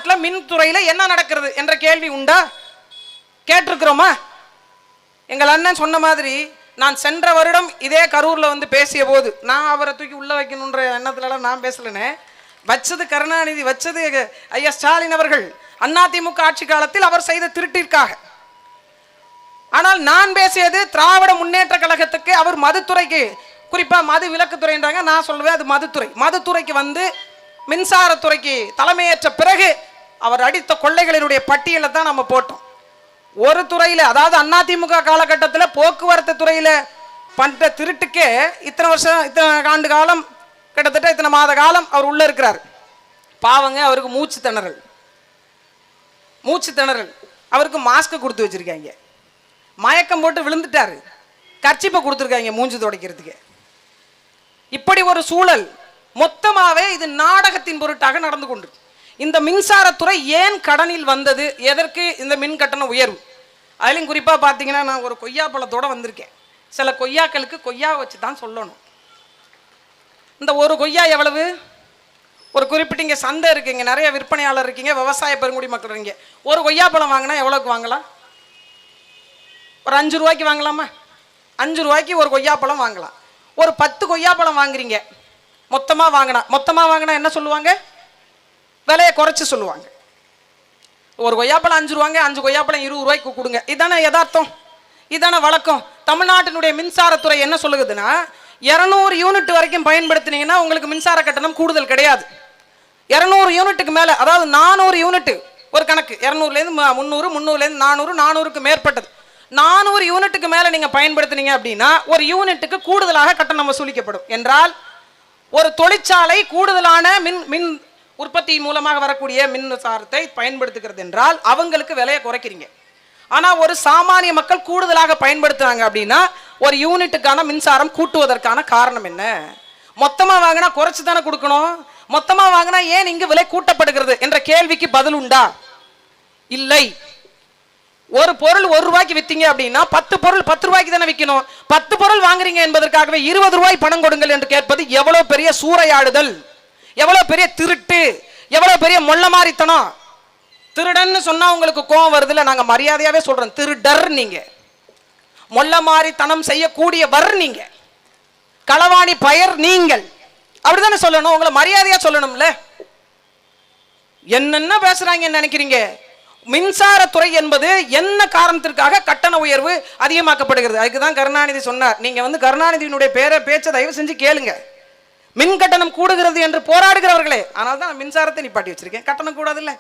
தமிழ்நாட்டில் மின்துறையில என்ன நடக்கிறது என்ற கேள்வி உண்டா? கேட்டிருக்கிறோமா? எங்கள் அண்ணன் சொன்ன மாதிரி நான் சென்ற வருடம் இதே கரூர்ல வந்து பேசிய போது, நான் அவரை தூக்கி உள்ள வைக்கணுன்ற எண்ணத்துலலாம் நான் பேசலனே, வச்சது கருணாநிதி, வச்சது ஐயா ஸ்டாலின் அவர்கள் அதிமுக ஆட்சி காலத்தில் அவர் செய்த திருட்டிற்காக. ஆனால் நான் பேசியது திராவிட முன்னேற்ற கழகத்துக்கு, அவர் மதுத்துறைக்கு, குறிப்பா மது விலக்குத்துறைன்றாங்க, நான் சொல்லுவேன் அது மதுத்துறை. மதுத்துறைக்கு வந்து மின்சாரத்துறைக்கு தலைமையேற்ற பிறகு அவர் அடித்த கொள்ளைகளினுடைய பட்டியலை தான் நம்ம போட்டோம். ஒரு துறையில, அதாவது அதிமுக காலகட்டத்தில் போக்குவரத்து துறையில பண்ற திருட்டுக்கே இத்தனை வருஷம், இத்தனை ஆண்டு காலம், கிட்டத்தட்ட இத்தனை மாத காலம் அவர் உள்ள இருக்கிறார். பாவங்க, அவருக்கு மூச்சு திணறல், அவருக்கு மாஸ்க் கொடுத்து வச்சிருக்காங்க, மயக்கம் போட்டு விழுந்துட்டாரு, கர்ச்சிப்பை கொடுத்துருக்காங்க மூஞ்சி துடைக்கிறதுக்கு. இப்படி ஒரு சூழல் மொத்தமாவே இது நாடகத்தின் பொருட்டாக நடந்து கொண்டு. இந்த மின்சாரத்துறை ஏன் கடனில் வந்தது, எதற்கு இந்த மின் கட்டண உயர்வு? அதுலையும் குறிப்பாக பார்த்தீங்கன்னா, நான் ஒரு கொய்யா பழத்தோட வந்திருக்கேன். சில கொய்யாக்களுக்கு கொய்யா வச்சு தான் சொல்லணும். இந்த ஒரு கொய்யா எவ்வளவு? ஒரு குறிப்பிட்ட இங்கே சந்தை இருக்குங்க, நிறைய விற்பனையாளர் இருக்கீங்க, விவசாய பெருங்குடி மக்கள் இருக்கீங்க. ஒரு கொய்யா பழம் வாங்கினா எவ்வளோக்கு வாங்கலாம்? ஒரு 5 ரூபாய்க்கு வாங்கலாமா? 5 ரூபாய்க்கு ஒரு கொய்யா பழம் வாங்கலாம். ஒரு 10 கொய்யா பழம் வாங்குறீங்க, மொத்தமாக வாங்கினா என்ன சொல்லுவாங்க? விலையை குறைச்சி சொல்லுவாங்க. ஒரு கொய்யாப்பழம் 5 ரூபாங்க, 5 கொய்யாப்பழம் 20 ரூபாய்க்கு கொடுங்க. இதான யதார்த்தம், இதான வழக்கம். தமிழ்நாட்டினுடைய மின்சாரத்துறை என்ன சொல்லுதுன்னா, 200 யூனிட் வரைக்கும் பயன்படுத்தினீங்கன்னா உங்களுக்கு மின்சார கட்டணம் கூடுதல் கிடையாது. 200 யூனிட்டுக்கு மேலே, அதாவது 400 யூனிட் ஒரு கணக்கு, 200லேருந்து 300, 300லேருந்து 400, 400க்கு மேற்பட்டது, 400 யூனிட்டுக்கு மேலே நீங்கள் பயன்படுத்தினீங்க அப்படின்னா ஒரு யூனிட்டுக்கு கூடுதலாக கட்டணம் வசூலிக்கப்படும். என்றால் ஒரு தொழிற்சாலை கூடுதலான மின் உற்பத்தி மூலமாக வரக்கூடிய மின்சாரத்தை பயன்படுத்துகிறது என்றால் அவங்களுக்கு விலையை குறைக்கிறீங்க. ஆனால் ஒரு சாமானிய மக்கள் கூடுதலாக பயன்படுத்துறாங்க அப்படின்னா ஒரு யூனிட்டுக்கான மின்சாரம் கூட்டுவதற்கான காரணம் என்ன? மொத்தமாக வாங்கினா குறைச்சி தானே கொடுக்கணும். மொத்தமாக வாங்கினா ஏன் இங்கு விலை கூட்டப்படுகிறது என்ற கேள்விக்கு பதில் உண்டா? இல்லை. ஒரு பொருள் 1 ரூபாய்க்கு வித்தீங்க அப்படின்னா 10 பொருள் 10 ரூபாய்க்கு தானே விற்கணும். 10 பொருள் வாங்குறீங்க என்பதற்காகவே 20 ரூபாய் பணம் கொடுங்கள் என்று கேட்பது எவ்வளவு பெரிய சூறையாடுதல், எவ்வளவு பெரிய திருட்டு, எவ்வளவு பெரிய மொள்ளமாரித்தனம். திருடன்னு சொன்னா உங்களுக்கு கோபம் வருதுல, நாங்க மரியாதையாவே சொல்றோம், திருடர் நீங்க, மொள்ளமாரித்தனம் செய்யக்கூடியவர் நீங்க, களவாணி பயர் நீங்கள், அப்படித்தானே சொல்லணும். உங்களை மரியாதையா சொல்லணும்ல. என்னென்ன பேசுறாங்க நினைக்கிறீங்க? மின்சாரத்துறை என்பது என்ன காரணத்திற்காக கட்டண உயர்வு அதிகமாக்கப்படுகிறது? அதுக்கு தான் கருணாநிதி சொன்னார். நீங்க வந்து கருணாநிதியினுடைய பேச்சை தயவு செஞ்சு கேளுங்க. மின் கட்டணம் கூடுகிறது என்று போராடுகிறவர்களே, ஆனால் தான் மின்சாரத்தை நிப்பாட்டி வச்சிருக்கேன், கட்டணம் கூடாது இல்ல.